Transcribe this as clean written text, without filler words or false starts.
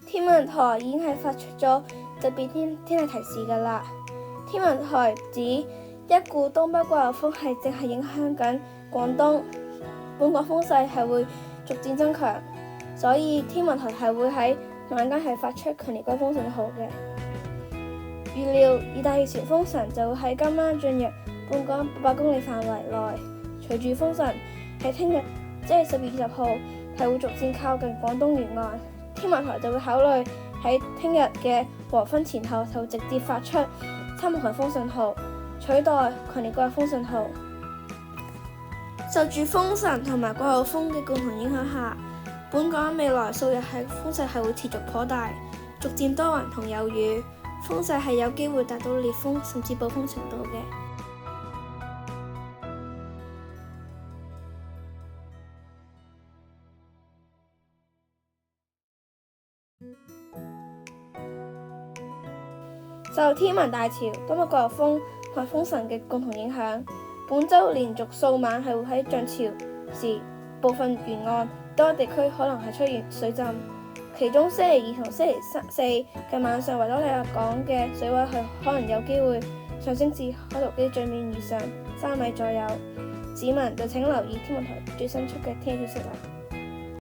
天文台已經係發出咗特別天氣提示㗎啦。天文台指一股東北季候風係正係影響緊廣東，本港風勢係會逐漸增強，所以天文台係會喺晚間係發出強烈季風信號嘅。預料熱帶氣旋風神就會喺今晚進入本港800公里範圍內，隨住風神喺聽日即係10月20號係會逐漸靠近廣東沿岸，天文台就會考慮喺聽日嘅黃昏前後就直接發出3號強風信號，取代強烈季候風信號。受住風神同埋季候風嘅共同影響下，本港未來數日係風勢係會持續頗大，逐漸多雲同有雨，風勢係有機會達到烈風甚至暴風程度嘅。受天文大潮、東北季候風同埋風神嘅共同影響，本週連續數晚係會喺漲潮時，部分沿岸多地區可能係出現水浸。其中星期二同星期四嘅晚上，維多利亞港嘅水位係可能有機會上升至開頭基水面以上3米左右。市民就請留意天文台最新出嘅天氣消息啦。